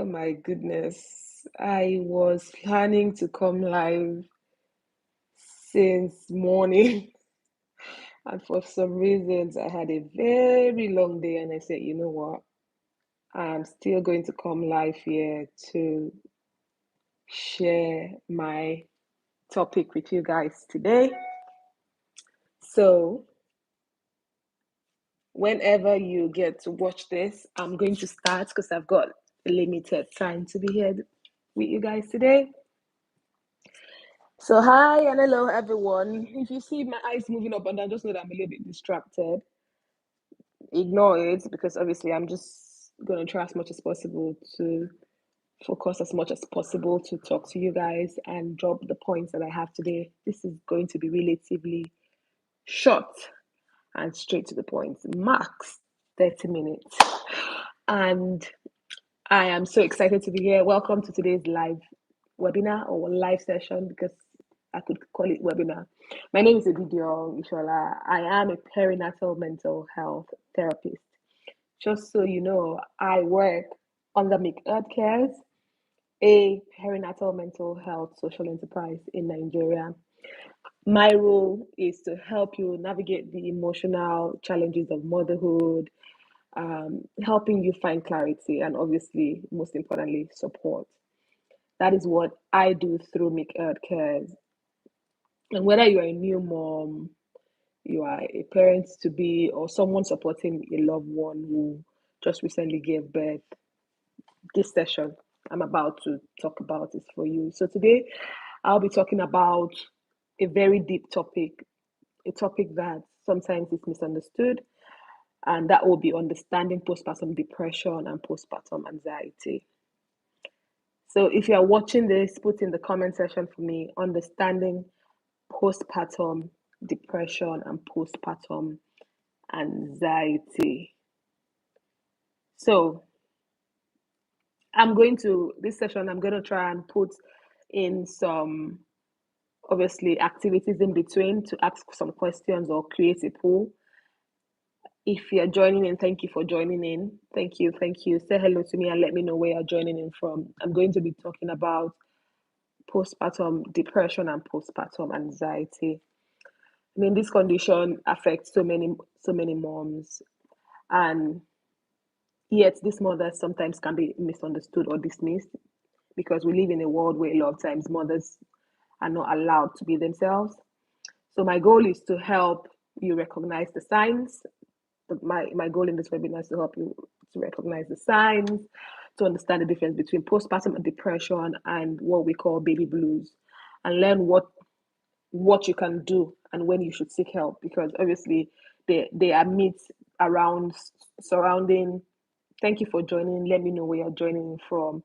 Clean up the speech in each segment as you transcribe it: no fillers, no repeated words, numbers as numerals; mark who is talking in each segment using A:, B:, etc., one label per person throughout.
A: my goodness. I was planning to come live since morning, and for some reasons, I had a very long day, and I said, you know what? I'm still going to come live here to share my topic with you guys today. So, whenever you get to watch this, I'm going to start because I've got a limited time to be here with you guys today. So hi and hello everyone. If you see my eyes moving up and down, just know that I'm a little bit distracted. Ignore it because obviously I'm just gonna try as much as possible to focus as much as possible to talk to you guys and drop the points that I have today. This is going to be relatively short and straight to the point, max 30 minutes. And I am so excited to be here. Welcome to today's live webinar or live session because I could call it webinar. My name is Edidio Ishola. I am a perinatal mental health therapist. Just so you know, I work under motherhood cares, a perinatal mental health social enterprise in Nigeria. My role is to help you navigate the emotional challenges of motherhood, helping you find clarity, and obviously, most importantly, support. That is what I do through Make Earth Cares. And whether you are a new mom, you are a parent to be, or someone supporting a loved one who just recently gave birth, this session I'm about to talk about is for you. So today I'll be talking about a very deep topic, a topic that sometimes is misunderstood, and that will be understanding postpartum depression and postpartum anxiety. So if you are watching this, put in the comment section for me, understanding postpartum depression and postpartum anxiety. So this session, I'm going to try and put in some, obviously, activities in between to ask some questions or create a poll. If you're joining in, thank you for joining in. Thank you. Thank you. Say hello to me and let me know where you're joining in from. I'm going to be talking about postpartum depression and postpartum anxiety. I mean, this condition affects so many moms, and yet these mothers sometimes can be misunderstood or dismissed because we live in a world where a lot of times mothers are not allowed to be themselves. So my goal is to help you recognize the signs. My goal in this webinar is to help you to recognize the signs, to understand the difference between postpartum depression and what we call baby blues, and learn what you can do and when you should seek help, because obviously they are myths around surrounding. Thank you for joining. Let me know where you're joining from.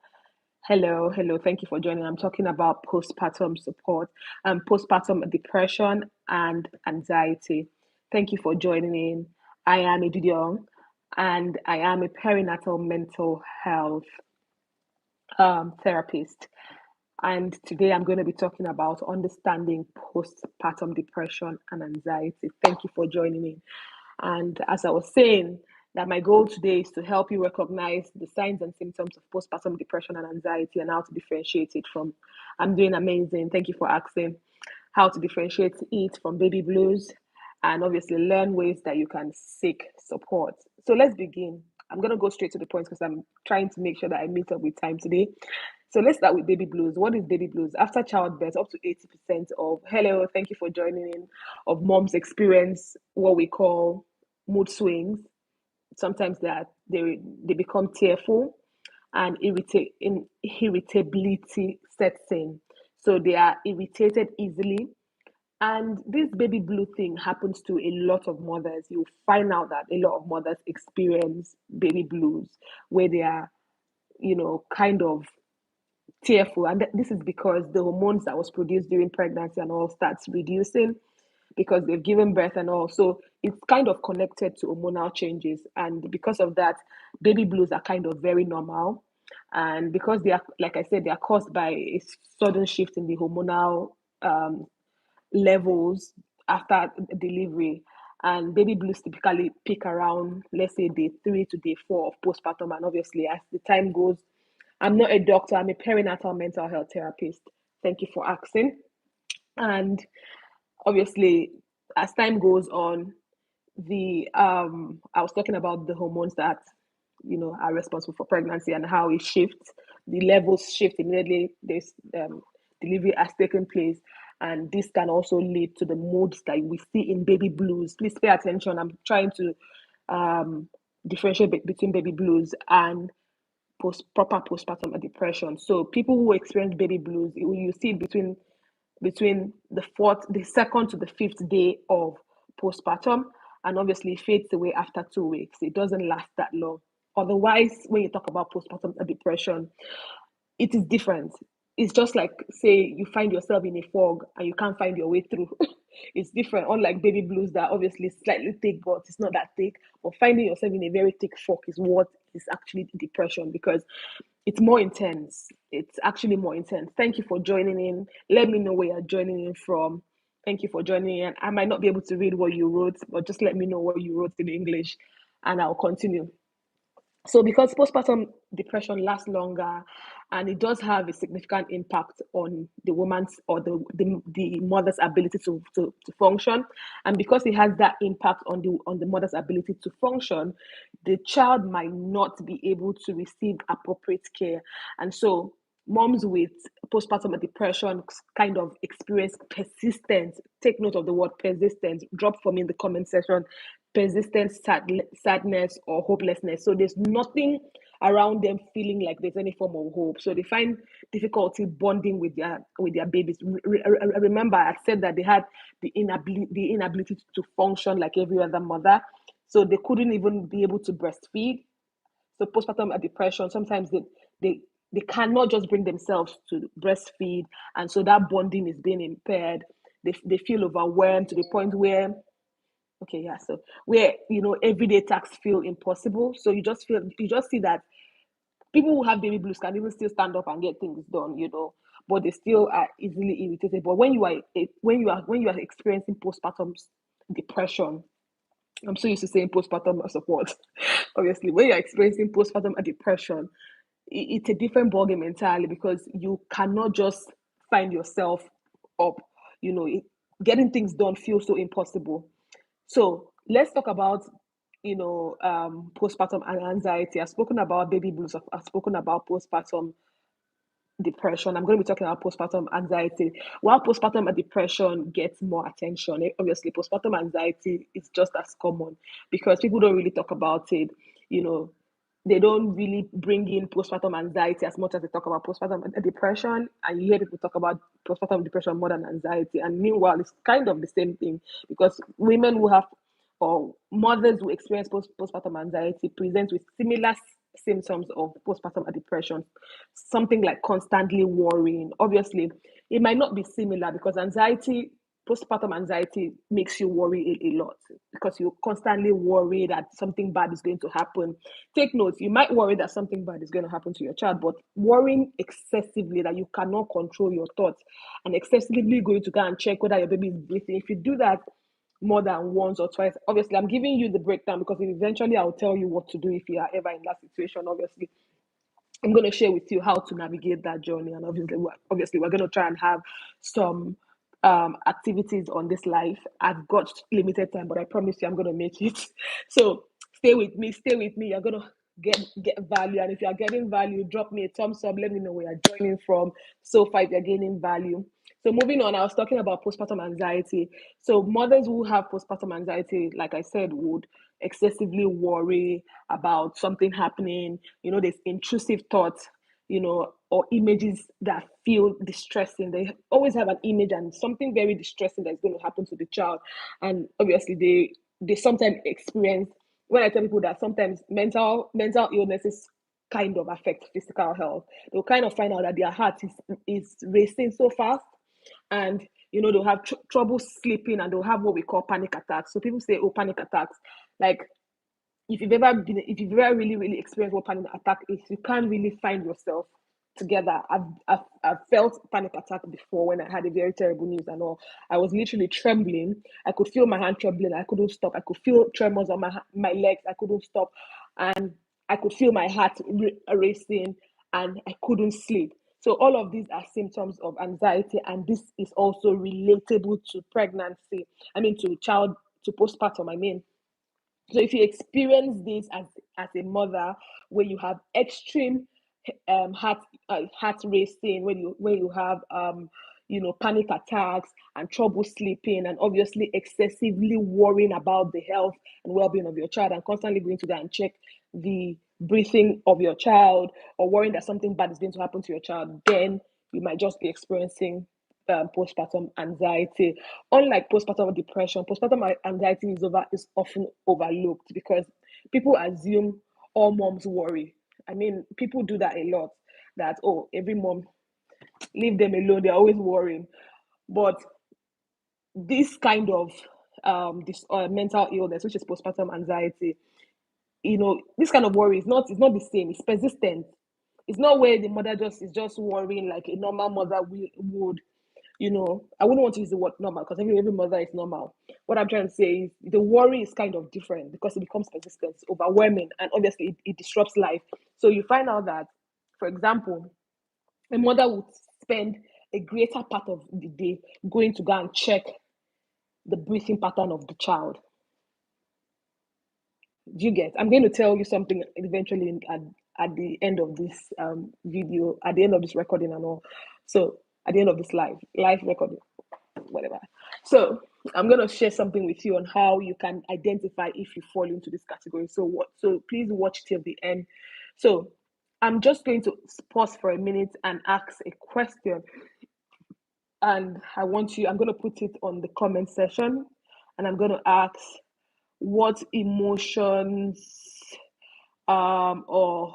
A: Hello, hello. Thank you for joining. I'm talking about postpartum support and postpartum depression and anxiety. Thank you for joining in. I am Edidiong, and I am a perinatal mental health therapist. And today I'm going to be talking about understanding postpartum depression and anxiety. Thank you for joining in. And as I was saying, that my goal today is to help you recognize the signs and symptoms of postpartum depression and anxiety and how to differentiate it from. I'm doing amazing. Thank you for asking how to differentiate it from baby blues, and obviously learn ways that you can seek support. So let's begin. I'm going to go straight to the point because I'm trying to make sure that I meet up with time today. So let's start with baby blues. What is baby blues? After childbirth, up to 80% of, hello, thank you for joining in, of moms experience what we call mood swings. Sometimes they become tearful, and irritability sets in. So they are irritated easily. And this baby blue thing happens to a lot of mothers. You'll find out that a lot of mothers experience baby blues where they are, kind of tearful. And this is because the hormones that was produced during pregnancy and all starts reducing because they've given birth and all. So it's kind of connected to hormonal changes. And because of that, baby blues are kind of very normal. And because they are, like I said, they are caused by a sudden shift in the hormonal levels after delivery. And baby blues typically peak around, let's say, day 3 to day 4 of postpartum. And obviously, as the time goes, I'm not a doctor, I'm a perinatal mental health therapist. Thank you for asking. And obviously, as time goes on, the I was talking about the hormones that are responsible for pregnancy and how it shifts. The levels shift immediately. This delivery has taken place, and this can also lead to the moods that we see in baby blues. Please pay attention. I'm trying to um, differentiate between baby blues and proper postpartum depression. So people who experience baby blues, you see it between the second to the fifth day of postpartum, and obviously it fades away after 2 weeks. It doesn't last that long. Otherwise, when you talk about postpartum depression, it is different. It's just like, say you find yourself in a fog and you can't find your way through. It's different. Unlike baby blues that obviously slightly thick, but it's not that thick. But finding yourself in a very thick fog is what is actually depression, because it's more intense. It's actually more intense. Thank you for joining in. Let me know where you're joining in from. Thank you for joining in. I might not be able to read what you wrote, but just let me know what you wrote in English and I'll continue. So, because postpartum depression lasts longer and it does have a significant impact on the woman's or the mother's ability to function, and because it has that impact on the mother's ability to function, the child might not be able to receive appropriate care. And so, moms with postpartum depression kind of experience persistent, take note of the word persistent, drop for me in the comment section, persistent sadness or hopelessness. So there's nothing around them feeling like there's any form of hope. So they find difficulty bonding with their babies. Remember, I said that they had the inability to function like every other mother. So they couldn't even be able to breastfeed. So postpartum depression, sometimes they they cannot just bring themselves to breastfeed, and so that bonding is being impaired. They feel overwhelmed to the point where, okay, yeah, so where everyday tasks feel impossible. So you just see that people who have baby blues can even still stand up and get things done, but they still are easily irritated. But when you are experiencing postpartum depression, I'm so used to saying postpartum support. Obviously, when you're experiencing postpartum depression, it's a different ballgame entirely, because you cannot just find yourself up. Getting things done feels so impossible. So let's talk about postpartum anxiety. I've spoken about baby blues. I've spoken about postpartum depression. I'm going to be talking about postpartum anxiety. While postpartum depression gets more attention, obviously postpartum anxiety is just as common, because people don't really talk about it. You know, they don't really bring in postpartum anxiety as much as they talk about postpartum depression, and you hear people talk about postpartum depression more than anxiety. And meanwhile, it's kind of the same thing, because women who have or mothers who experience postpartum anxiety present with similar symptoms of postpartum depression, something like constantly worrying. Obviously, it might not be similar, because postpartum anxiety makes you worry a lot, because you constantly worry that something bad is going to happen. Take note, you might worry that something bad is going to happen to your child, but worrying excessively that you cannot control your thoughts and excessively going to go and check whether your baby is breathing, if you do that more than once or twice, obviously I'm giving you the breakdown because eventually I'll tell you what to do if you are ever in that situation. Obviously, I'm going to share with you how to navigate that journey, and obviously we're going to try and have some activities on this life. I've got limited time, but I promise you I'm going to make it. So stay with me. Stay with me. You're going to get value, and if you are getting value, drop me a thumbs up. Let me know where you're joining from. So far, if you're gaining value. So moving on, I was talking about postpartum anxiety. So mothers who have postpartum anxiety, like I said, would excessively worry about something happening. There's intrusive thoughts, or images that feel distressing. They always have an image and something very distressing that's going to happen to the child. And obviously they sometimes experience, when I tell people that sometimes mental illnesses kind of affect physical health, they'll kind of find out that their heart is racing so fast, and they'll have trouble sleeping, and they'll have what we call panic attacks. So people say, oh, panic attacks, like, if you've ever really really experienced what panic attack is, you can't really find yourself together. I've felt panic attack before when I had a very terrible news and all. I was literally trembling. I could feel my hand trembling. I couldn't stop. I could feel tremors on my legs. I couldn't stop, and I could feel my heart racing. and I couldn't sleep. So all of these are symptoms of anxiety, and this is also relatable to pregnancy. I mean, to postpartum. I mean, so if you experience this as a mother, where you have extreme heart racing, when you have panic attacks and trouble sleeping, and obviously excessively worrying about the health and well-being of your child, and constantly going to go and check the breathing of your child, or worrying that something bad is going to happen to your child, then you might just be experiencing postpartum anxiety. Unlike postpartum depression, postpartum anxiety is often overlooked because people assume all moms worry. I mean, people do that a lot. That, oh, every mom, leave them alone. They're always worrying. But this kind of this mental illness, which is postpartum anxiety, this kind of worry is not the same. It's persistent. It's not where the mother just is just worrying like a normal mother would. I wouldn't want to use the word normal because every mother is normal. What I'm trying to say is the worry is kind of different because it becomes persistent, it's overwhelming, and obviously it disrupts life. So you find out that, for example, a mother would spend a greater part of the day going to go and check the breathing pattern of the child. Do you get? I'm going to tell you something eventually at the end of this video, at the end of this recording and all. So at the end of this live recording, whatever. So I'm going to share something with you on how you can identify if you fall into this category. So please watch till the end. So I'm just going to pause for a minute and ask a question. And I'm going to put it on the comment section, and I'm going to ask, what emotions or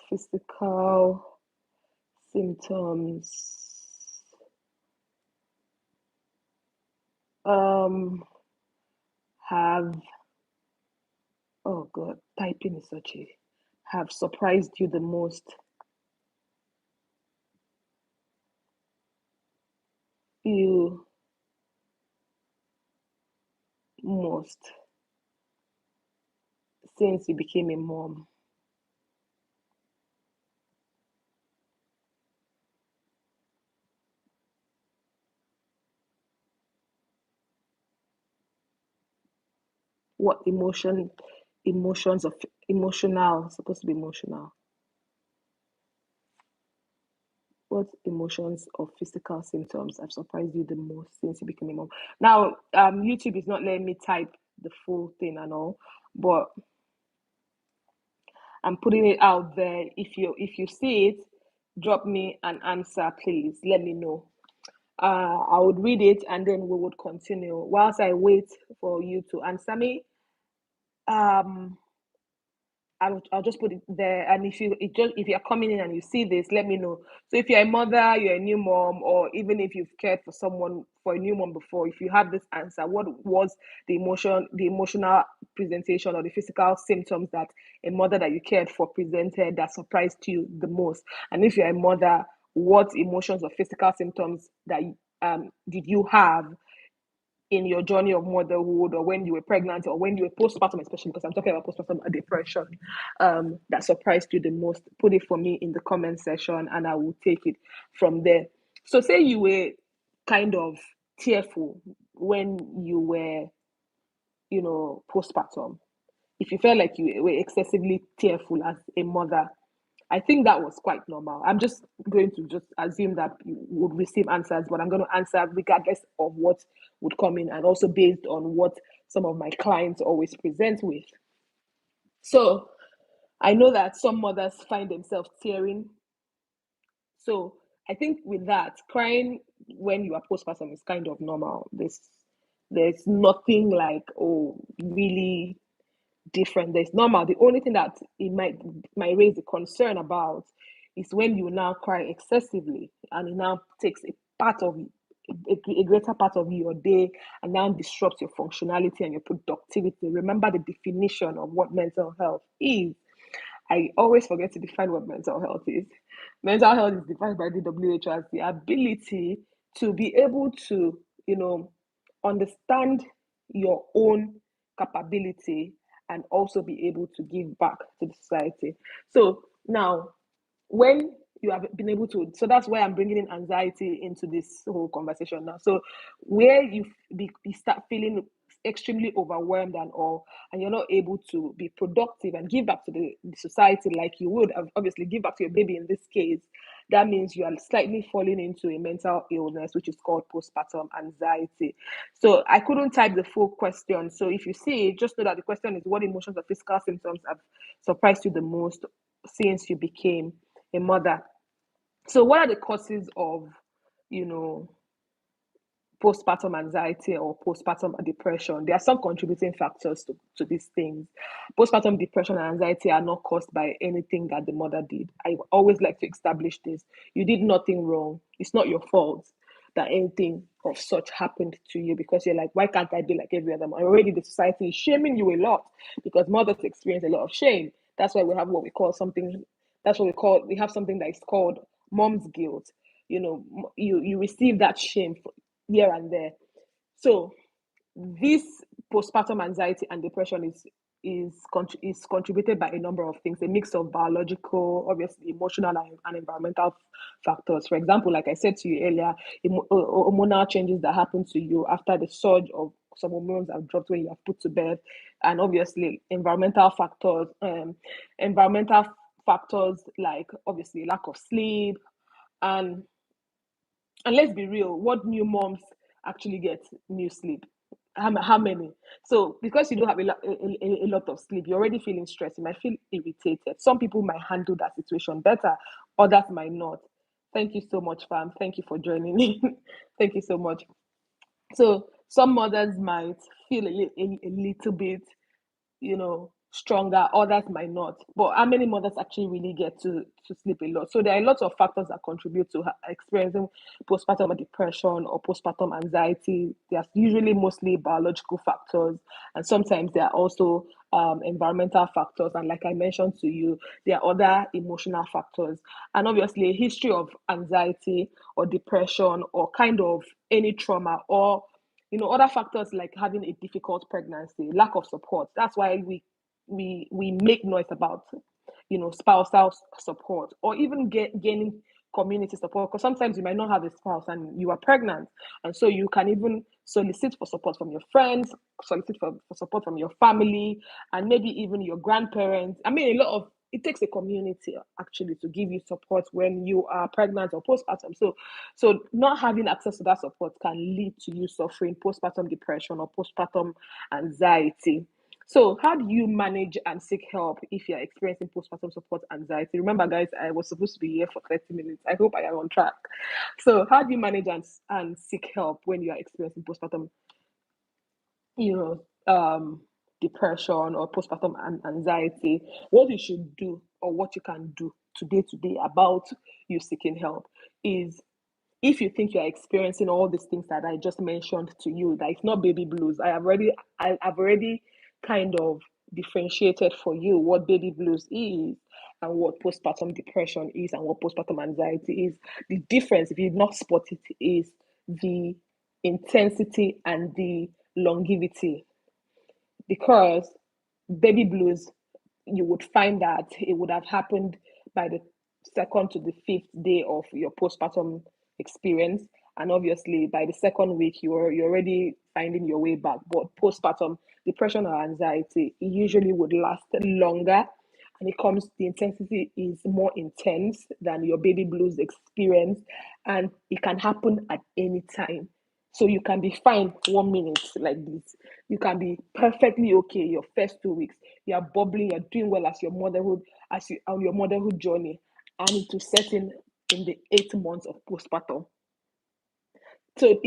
A: physical symptoms have oh god, typing is such a have surprised you the most. You most since you became a mom. What emotions of emotional supposed to be emotional. What emotions or physical symptoms have surprised you the most since you became a mom? Now, YouTube is not letting me type the full thing and all, but I'm putting it out there. If you see it, drop me an answer, please. Let me know. I would read it and then we would continue. Whilst I wait for you to answer me, um, I'll just put it there. And if you're coming in and you see this, let me know. So if you're a mother, you're a new mom, or even if you've cared for someone for a new mom before, if you have this answer, what was the emotional presentation or the physical symptoms that a mother that you cared for presented that surprised you the most? And if you're a mother, what emotions or physical symptoms that did you have in your journey of motherhood, or when you were pregnant, or when you were postpartum, especially because I'm talking about postpartum depression, that surprised you the most? Put it for me in the comment section and I will take it from there. So say you were kind of tearful when you were, postpartum. If you felt like you were excessively tearful as a mother, I think that was quite normal. I'm just going to just assume that you would receive answers, but I'm going to answer regardless of what would come in, and also based on what some of my clients always present with. So I know that some mothers find themselves tearing. So I think with that, crying when you are postpartum is kind of normal. There's nothing like, oh, really different. There's normal. The only thing that it might raise a concern about is when you now cry excessively, and it now takes a greater part of your day, and now disrupts your functionality and your productivity. Remember the definition of what mental health is. I always forget to define what mental health is. Mental health is defined by the WHO as the ability to be able to, understand your own capability and also be able to give back to the society. So now, when you have been able to, so that's why I'm bringing in anxiety into this whole conversation now. So where you start feeling extremely overwhelmed and all, and you're not able to be productive and give back to the society like you would have, obviously give back to your baby in this case, that means you are slightly falling into a mental illness, which is called postpartum anxiety. So I couldn't type the full question. So if you see it, just know that the question is, what emotions or physical symptoms have surprised you the most since you became a mother? So what are the causes of, you know, postpartum anxiety or postpartum depression? There are some contributing factors to these things. Postpartum depression and anxiety are not caused by anything that the mother did. I always like to establish this. You did nothing wrong. It's not your fault that anything of such happened to you, because you're like, why can't I be like every other mother? Already the society is shaming you a lot because mothers experience a lot of shame. That's why we have what we call something, we have something that is called mom's guilt. You know, you receive that shame here and there. So this postpartum anxiety and depression is contributed by a number of things, a mix of biological, obviously emotional, and environmental factors. For example, like I said to you earlier, hormonal changes that happen to you after the surge of some hormones have dropped when you have put to bed, and obviously environmental factors like obviously lack of sleep, and let's be real, what new moms actually get new sleep? How many? So because you don't have a lot of sleep, you're already feeling stressed. You might feel irritated. Some people might handle that situation better, others might not. Thank you so much, fam. Thank you for joining me. Thank you so much. So some mothers might feel a little bit, stronger, others might not. But how many mothers actually really get to sleep a lot? So there are lots of factors that contribute to experiencing postpartum depression or postpartum anxiety. There's usually mostly biological factors, and sometimes there are also environmental factors. And like I mentioned to you, there are other emotional factors. And obviously, a history of anxiety or depression or kind of any trauma, or other factors like having a difficult pregnancy, lack of support. That's why we make noise about spousal support, or even gaining community support, because sometimes you might not have a spouse and you are pregnant, and so you can even solicit for support from your friends, solicit for support from your family, and maybe even your grandparents. I mean, it takes a community actually to give you support when you are pregnant or postpartum. So not having access to that support can lead to you suffering postpartum depression or postpartum anxiety. So, how do you manage and seek help if you're experiencing postpartum support anxiety? Remember, guys, I was supposed to be here for 30 minutes. I hope I am on track. So, how do you manage and seek help when you are experiencing postpartum, you depression or postpartum anxiety? What you should do, or what you can do today about you seeking help, is, if you think you're experiencing all these things that I just mentioned to you, that it's not baby blues. I've already kind of differentiated for you what baby blues is and what postpartum depression is and what postpartum anxiety is. The difference, if you've not spotted it, is the intensity and the longevity. Because baby blues, you would find that it would have happened by the second to the fifth day of your postpartum experience, and obviously by the second week you're already finding your way back. But postpartum depression or anxiety, it usually would last longer, and the intensity is more intense than your baby blues experience, and it can happen at any time. So you can be fine 1 minute like this. You can be perfectly okay your first 2 weeks. You're bubbling, you're doing well as you on your motherhood journey, and it will set in the 8 months of postpartum. So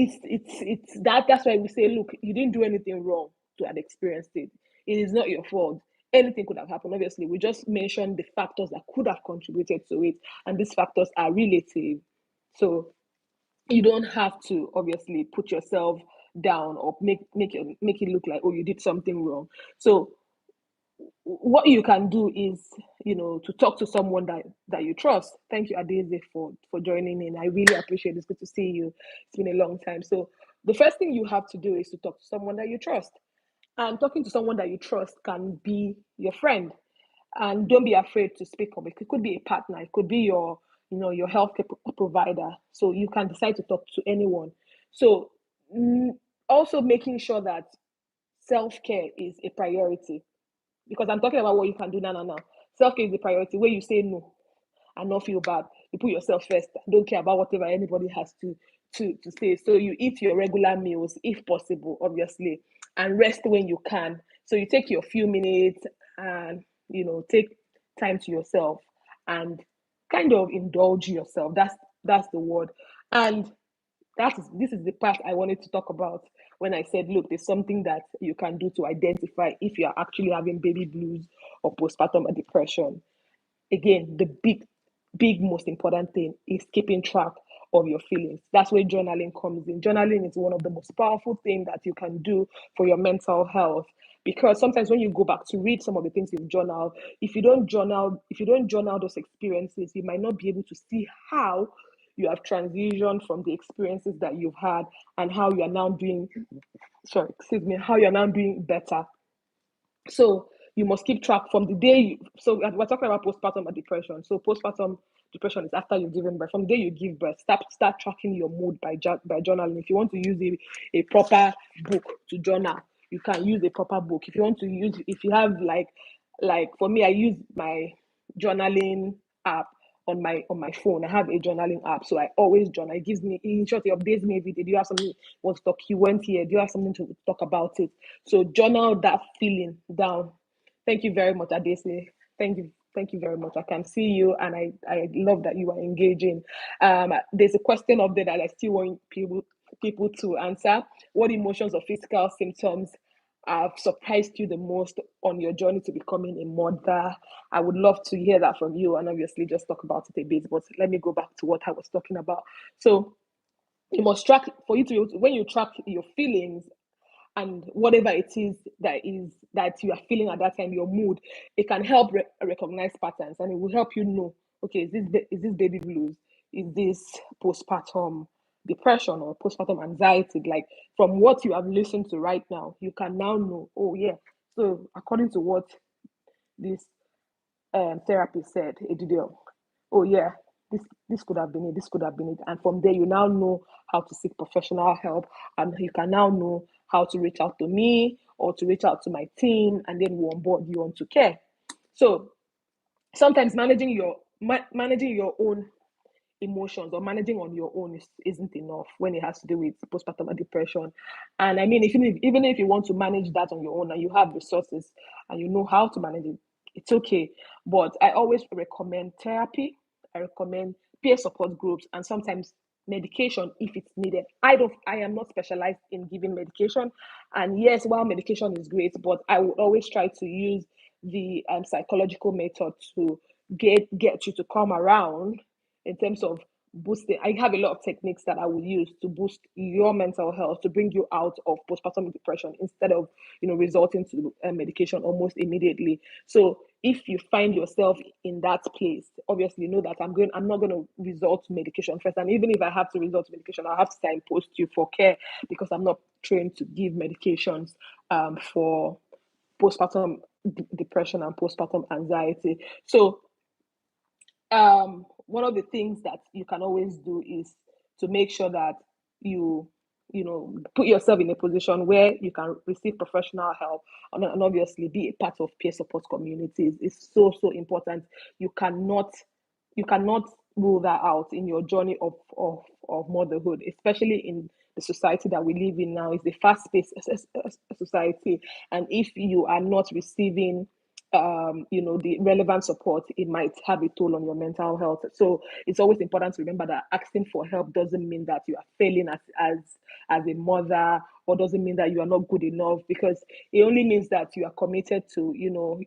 A: that's why we say, look, you didn't do anything wrong to have experienced it. It is not your fault. Anything could have happened. Obviously, we just mentioned the factors that could have contributed to it, and these factors are relative. So you don't have to obviously put yourself down or make it look like, oh, you did something wrong. So what you can do is, to talk to someone that you trust. Thank you, Adeze, for joining in. I really appreciate it. It's good to see you. It's been a long time. So the first thing you have to do is to talk to someone that you trust. And talking to someone that you trust can be your friend. And don't be afraid to speak up. It could be a partner, it could be your, your healthcare provider. So you can decide to talk to anyone. So also making sure that self-care is a priority, because I'm talking about what you can do now. Self-care is a priority where you say no and not feel bad. You put yourself first. Don't care about whatever anybody has to say. So you eat your regular meals if possible, obviously, and rest when you can. So you take your few minutes and take time to yourself and kind of indulge yourself. That's the word. And this is the part I wanted to talk about when I said, look, there's something that you can do to identify if you are actually having baby blues or postpartum depression. Again, the big most important thing is keeping track of your feelings. That's where journaling comes in. Journaling is one of the most powerful things that you can do for your mental health, because sometimes when you go back to read some of the things you've journaled, if you don't journal those experiences, you might not be able to see how you have transitioned from the experiences that you've had and how you are now doing, how you're now doing better. So you must keep track from the day so we're talking about postpartum depression. So postpartum depression is after you've given birth. From the day you give birth, start tracking your mood by journaling. If you want to use a proper book to journal, you can use a proper book. If you want to use, if you have like for me, I use my journaling app on my phone. I have a journaling app, so I always journal. It gives me, in short, it updates me every day. Do you have something you want to talk? You went here. Do you have something to talk about it? So journal that feeling down. Thank you very much, Adesi. Thank you very much. I can see you, and I love that you are engaging. There's a question up there that I still want people to answer. What emotions or physical symptoms have surprised you the most on your journey to becoming a mother? I would love to hear that from you, and obviously just talk about it a bit. But let me go back to what I was talking about. So you must track, for you to, when you track your feelings and whatever it is that you are feeling at that time, your mood, it can help recognize patterns, and it will help you know, okay, is this baby blues, is this postpartum depression or postpartum anxiety? Like, from what you have listened to right now, you can now know, oh yeah, so according to what this therapy said, Edidio, oh yeah, this could have been it, this could have been it. And from there, you now know how to seek professional help, and you can now know how to reach out to me or to reach out to my team, and then we'll onboard you onto care. So sometimes managing your own emotions or managing on your own isn't enough when it has to do with postpartum depression. And I mean, even if you want to manage that on your own and you have resources and you know how to manage it, it's okay. But I always recommend therapy. I recommend peer support groups, and sometimes medication if it's needed. I am not specialized in giving medication. And yes, while medication is great, but I would always try to use the psychological method to get you to come around in terms of boosting. I have a lot of techniques that I will use to boost your mental health, to bring you out of postpartum depression instead of resorting to medication almost immediately. So if you find yourself in that place, obviously know that I'm not going to resort to medication first. And even if I have to resort to medication, I'll have to signpost you for care, because I'm not trained to give medications for postpartum depression and postpartum anxiety. So one of the things that you can always do is to make sure that you put yourself in a position where you can receive professional help, and obviously be a part of peer support communities is so important. You cannot you cannot rule that out in your journey of motherhood, especially in the society that we live in now. Is a fast-paced society, and if you are not receiving the relevant support, it might have a toll on your mental health. So it's always important to remember that asking for help doesn't mean that you are failing as a mother, or doesn't mean that you are not good enough, because it only means that you are committed to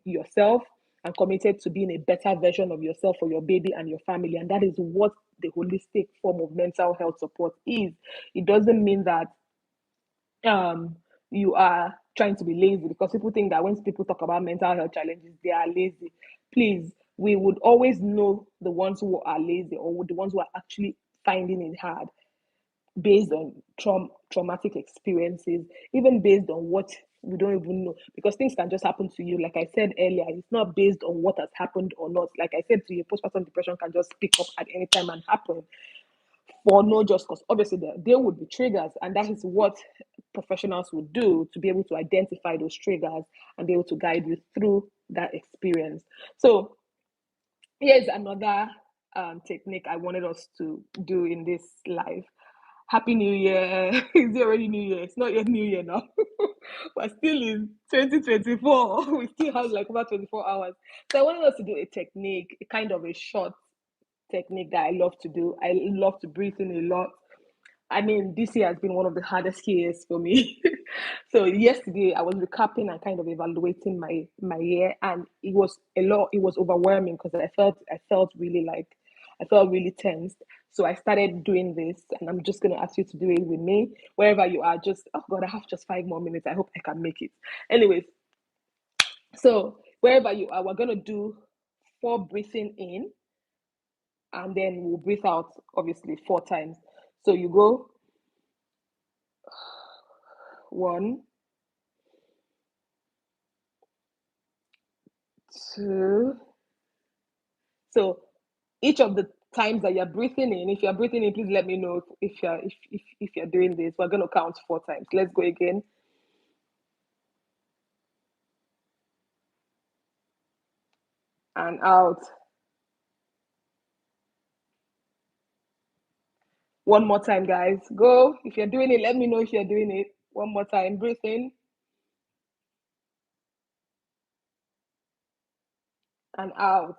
A: yourself, and committed to being a better version of yourself for your baby and your family. And that is what the holistic form of mental health support is. It doesn't mean that um you are trying to be lazy, because people think that when people talk about mental health challenges, they are lazy. Please, we would always know the ones who are lazy, or the ones who are actually finding it hard based on traumatic experiences, even based on what We don't even know because things can just happen to you. Like I said earlier, it's not based on what has happened or not. Like I said to you, postpartum depression can just pick up at any time and happen for no just cause. Obviously, there would be triggers, and that is what professionals would do to be able to identify those triggers and be able to guide you through that experience. So, here's another technique I wanted us to do in this live. Happy New Year. Is it already New Year? It's not yet New Year now. We're still in 2024. We still have like over 24 hours. So I wanted us to do a technique, a kind of a short technique that I love to do. I love to breathe in a lot. I mean, this year has been one of the hardest years for me. So yesterday I was recapping and kind of evaluating my year, and it was a lot. It was overwhelming because I felt really tensed. So I started doing this, and I'm just going to ask you to do it with me wherever you are. Just oh God, I have just 5 more minutes. I hope I can make it. Anyways, so wherever you are, we're going to do 4 breathing in, and then we'll breathe out obviously 4 times. So you go 1, 2. So each of the times that you're breathing in, if you're breathing in, please let me know if you're doing this. We're gonna count 4 times. Let's go again. And out. One more time, guys. Go. If you're doing it, let me know if you're doing it. One more time. Breathe in and out.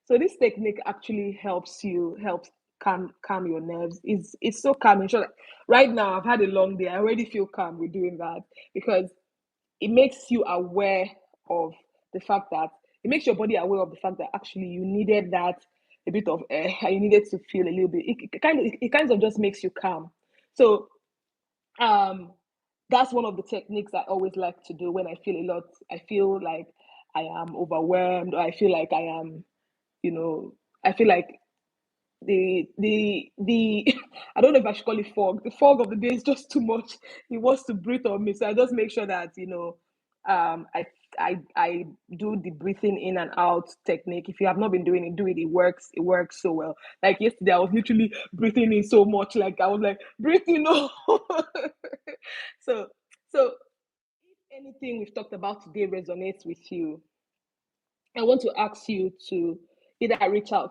A: So this technique actually helps calm your nerves. It's so calming. So right now I've had a long day. I already feel calm with doing that because it makes you aware of the fact that it makes your body aware of the fact that actually you needed that a bit of air. You needed to feel a little bit. It kind of just makes you calm. So um that's one of the techniques I always like to do when I feel a lot. I feel like I am overwhelmed, or I feel like I am, you know, I feel like the I don't know if I should call it fog. The fog of the day is just too much. It wants to breathe on me. So I just make sure that, um I I do the breathing in and out technique. If you have not been doing it, do it. It works so well. Like yesterday, I was literally breathing in so much, like I was like, breathing no. so so if anything we've talked about today resonates with you, I want to ask you to either reach out